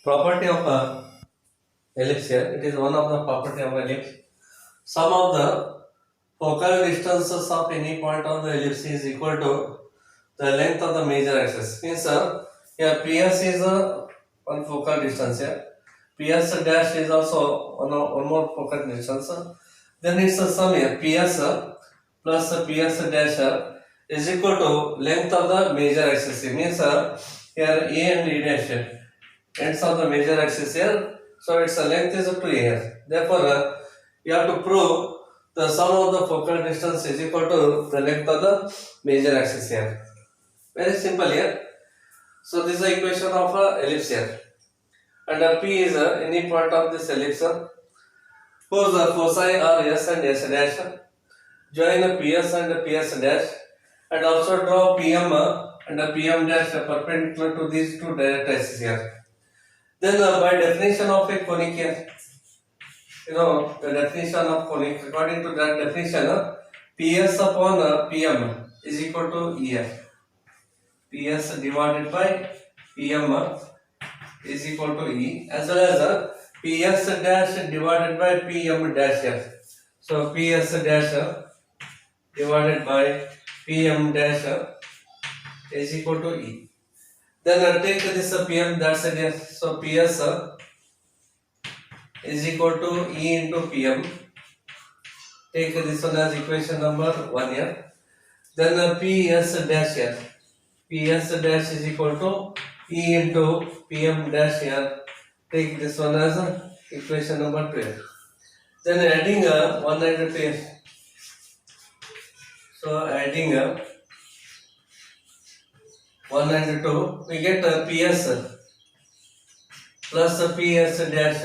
Property of a ellipse here. It is one of the property of ellipse. Sum of the focal distances of any point on the ellipse is equal to the length of the major axis. Means here PS is one focal distance here. PS dash is also one more focal distance. Then it's a sum here. PS plus PS dash is equal to length of the major axis. It means here A and E dash ends of the major axis here. So its length is 2 here. Therefore, you have to prove the sum of the focal distance is equal to the length of the major axis here. Very simple here. So this is the equation of ellipse here. And P is any point of this ellipse whose foci are S and S dash. Join PS and PS dash, and also draw PM and PM dash perpendicular to these two direct axes here. Then by definition of a conic here, the definition of conic, according to that definition, PS upon PM is equal to EF. PS divided by PM is equal to E, as well as PS dash divided by PM dash here. So PS dash divided by PM dash is equal to E. Then take this PM, that's it here. So PS is equal to E into PM. Take this one as equation number 1 here. Then PS dash here. PS dash is equal to E into PM dash here. Take this one as equation number 2 here. Then adding 192. So adding 192, we get PS plus PS dash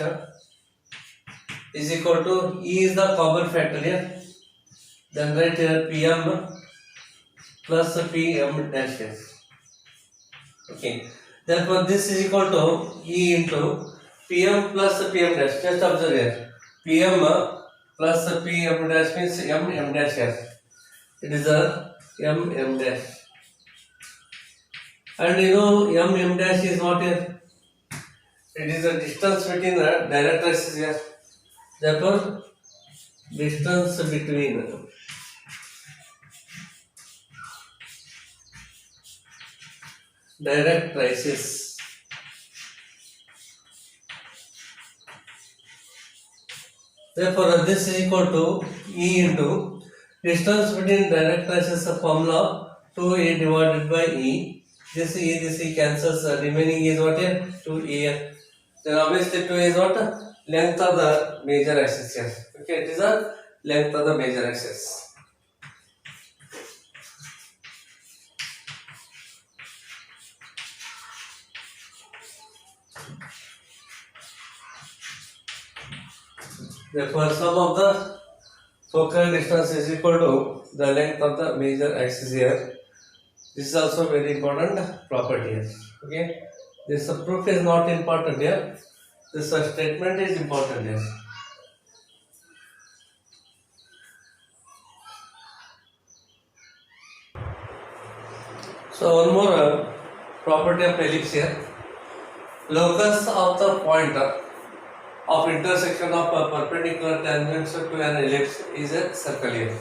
is equal to E is the common factor here. Then write here PM plus PM dash here. Okay. Therefore, this is equal to E into PM plus PM dash. Just observe here. PM plus PM dash means M dash here. It is a M dash. And M dash is what here? It is the distance between the direct axis here. Therefore, distance between direct axis. Therefore, this is equal to E into distance between direct axis formula 2A divided by E. This E cancels. Remaining is what here? 2A. Then obviously 2 is what? Length of the major axis here. Okay, it is a length of the major axis. Therefore, sum of the focal distance is equal to the length of the major axis here. This is also very important property here. Okay, this proof is not important here. This statement is important here. So one more property of ellipse here. Locus of the point of intersection of perpendicular tangents to an ellipse is a circle here.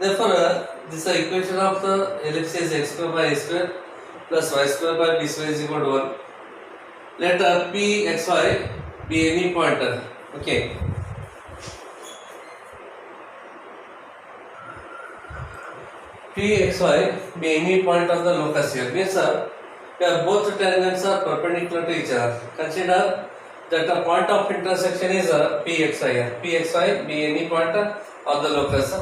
Therefore, this equation of the ellipse is x square by a square plus y square by b square is equal to 1. Let p xy be any pointer. Okay. P xy be any point of the locus here. Means both tangents are perpendicular to each other. Consider that the point of intersection is p xy here. P xy be any point of the locus.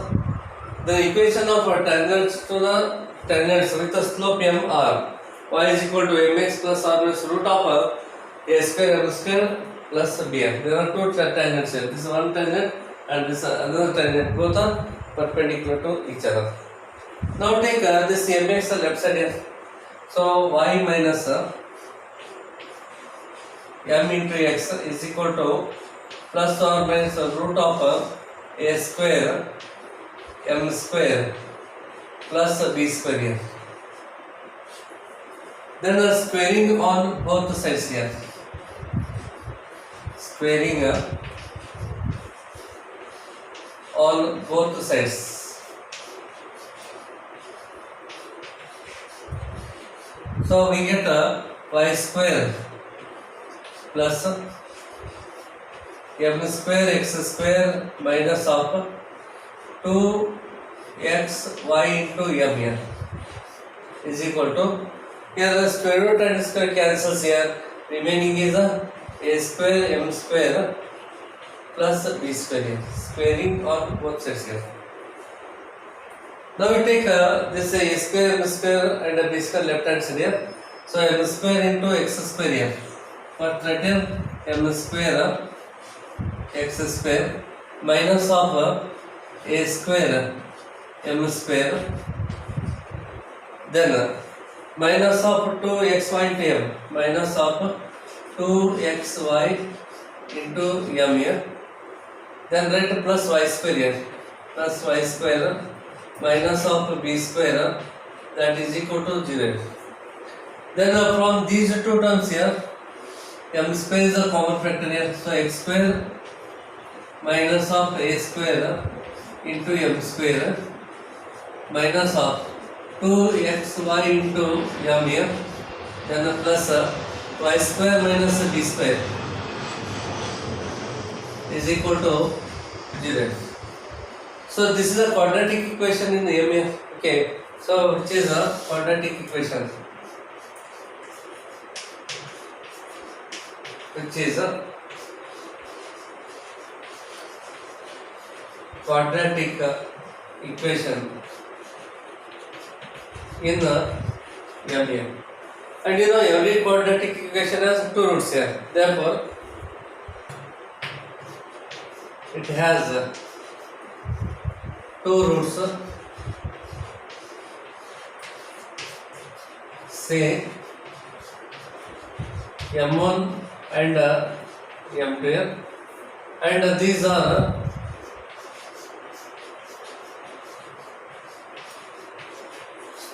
The equation of tangents to the tangents with a slope m r, y is equal to mx plus r minus root of a square m square plus bn. There are two tangents here. This is one tangent and this another tangent. Both are perpendicular to each other. Now take this mx left side here. So y minus m into x is equal to plus or minus root of a square m square plus b square here. Then squaring on both sides here. squaring on both sides. So we get y square plus m square x square minus of 2x y into m here is equal to, here the square root and square cancels here, remaining is a square m square plus b square here, squaring on both sides here. Now we take this a square m square and a b square left hand side here. So m square into x square here. But right here m square x square minus of a square m square, then minus of 2xy into m, minus of 2xy into m here, then write plus y square here, plus y square minus of b square, that is equal to 0. Then from these two terms here, m square is a common factor here, so x square minus of a square into m square minus of 2xy into m here, then plus y square minus b square is equal to 0. So this is a quadratic equation in m here. Okay, so which is a quadratic equation, which is a quadratic equation in the m here. And you know every quadratic equation has two roots here. Therefore, it has two roots. Say m1 and m2 here, and these are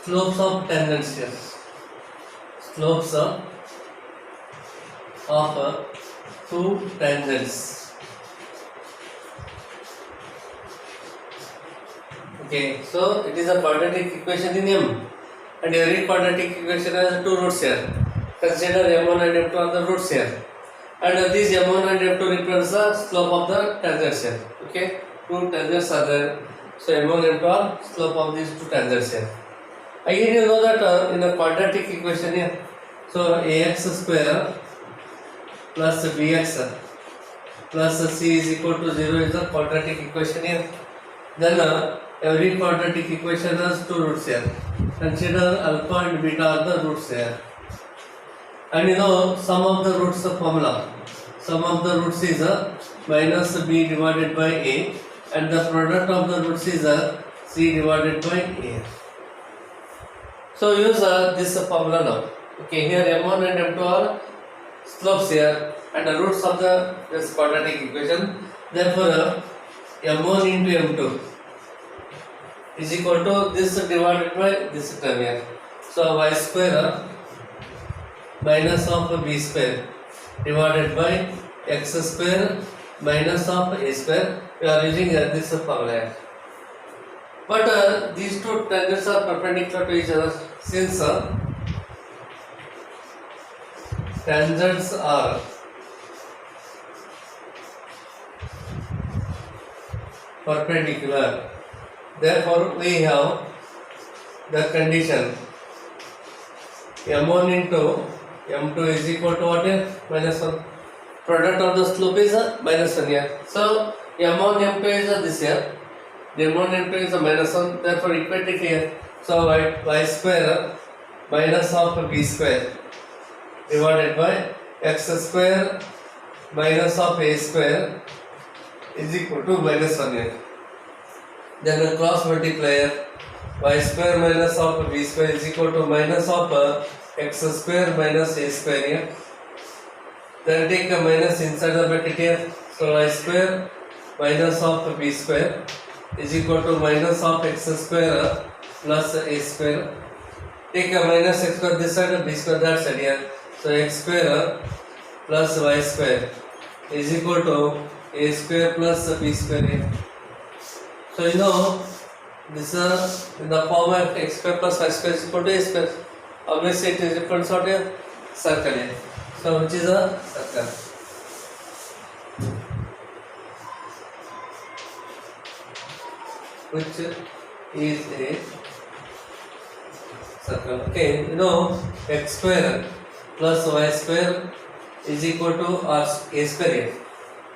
slopes of tangents here, slopes of two tangents. Okay, so it is a quadratic equation in m, and every quadratic equation has two roots here. Consider m1 and m2 are the roots here, and these m1 and m2 represents the slope of the tangents here. Okay, two tangents are there, so m1 and m2 are slope of these two tangents here. Again, you know that in a quadratic equation here, so ax square plus bx plus c is equal to 0 is the quadratic equation here. Then every quadratic equation has two roots here. Consider alpha and beta are the roots here. And you know sum of the roots the formula. Sum of the roots is minus b divided by a, and the product of the roots is c divided by a. So use this formula now. Okay, here m1 and m2 are slopes here and the roots of this quadratic equation. Therefore, m1 into m2 is equal to this divided by this term here. So y square minus of b square divided by x square minus of a square. We are using this formula here. But these two tangents are perpendicular to each other. Since tangents are perpendicular, therefore we have the condition m1 into m2 is equal to what here? Minus 1. Product of the slope is minus 1 here. So m1 m2 is this here. m1 m2 is minus 1. Therefore equate it here. So y square minus of b square divided by x square minus of a square is equal to minus 1 here. Then the cross multiplier, y square minus of b square is equal to minus of x square minus a square here. Then take a minus inside the bracket here. So y square minus of b square is equal to minus of x square plus a square. Take a minus x square this side and b square that side here. So x square plus y square is equal to a square plus b square a. So you know this is in the form of x square plus y square is equal to a square. Obviously it is equal to what, a circle a. So which is a circle. Which is a circle. Okay, you know x square plus y square is equal to r a square.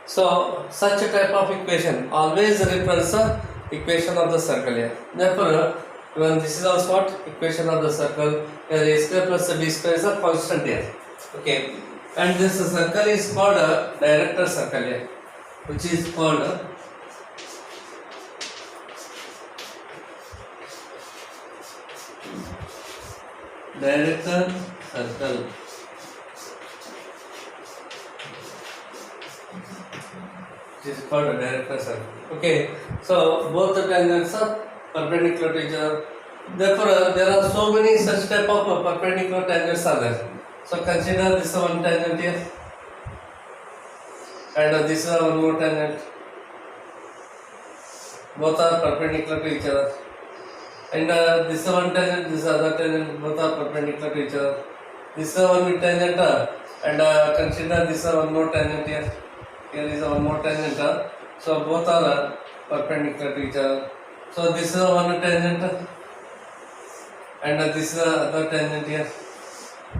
So such a type of equation always represents the equation of the circle here. Therefore, when this is also what equation of the circle, here a square plus b square is a constant here. Okay, and this circle is called a director circle here, which is called director circle. It is called a director circle. Okay, so both the tangents are perpendicular to each other. Therefore, there are so many such type of perpendicular tangents are there. So consider this one tangent here, and this is one more tangent. Both are perpendicular to each other. And this one tangent, this other tangent, both are perpendicular to each other. This is one tangent, and consider this one more tangent here. Here is one more tangent, so both are perpendicular to each other. So this is one tangent, and this is other tangent here.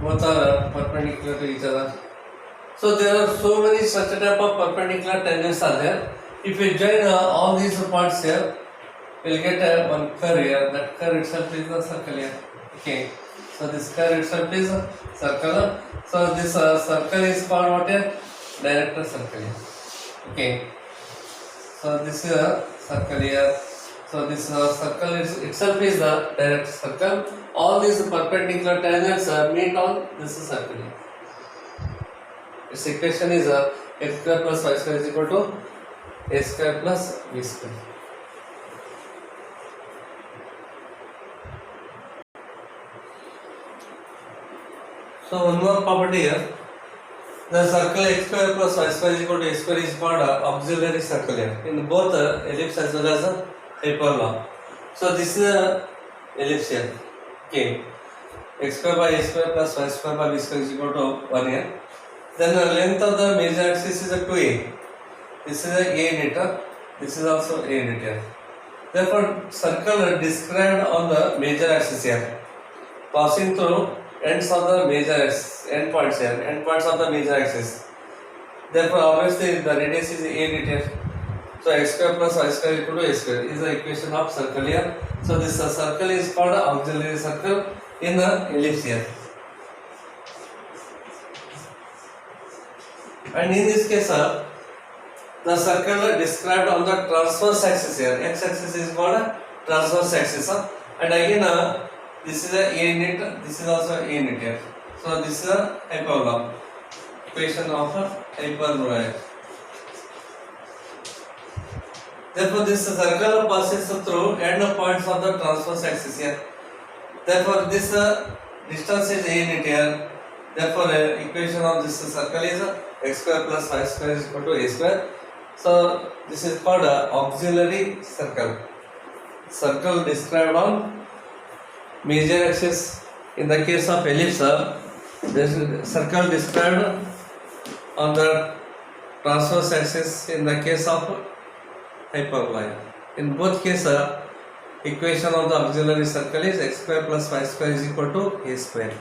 Both are perpendicular to each other. So there are so many such type of perpendicular tangents are there. If we join all these points here, we will get one curve here. That curve itself is the circle here. Okay. So this curve itself is a circle. So this circle is called what here? Director circle here. Okay. So this is a circle here. So this circle itself is the director circle. All these perpendicular tangents meet on this circle here. Its equation is x square plus y square is equal to a square plus b square. So one more property here. The circle x square plus y square is equal to a square is called auxiliary circle here in both ellipse as well as hyperbola. So this is a ellipse here. Okay. X square by a square plus y square by b square is equal to 1 here. Then the length of the major axis is a 2a. This is a unit. This is also a unit here. Therefore, circle described on the major axis here, passing through ends of the major axis, end points here, end points of the major axis. Therefore, obviously the radius is a unit here. So x square plus y square equal to a square is the equation of circle here. So this circle is called auxiliary circle in the ellipse here. And in this case, the circle described on the transverse axis here. X axis is called transverse axis, and again this is a unit. This is also a unit here. So this is a hyperbola. Equation of a hyperbola. Therefore, this circle passes through end points of the transverse axis here. Therefore, this distance is a unit here. Therefore, equation of this circle is x square plus y square is equal to a square. So this is called auxiliary circle. Circle described on major axis. In the case of ellipse, this is circle described on the transverse axis. In the case of hyperbola, in both cases, equation of the auxiliary circle is x square plus y square is equal to a square.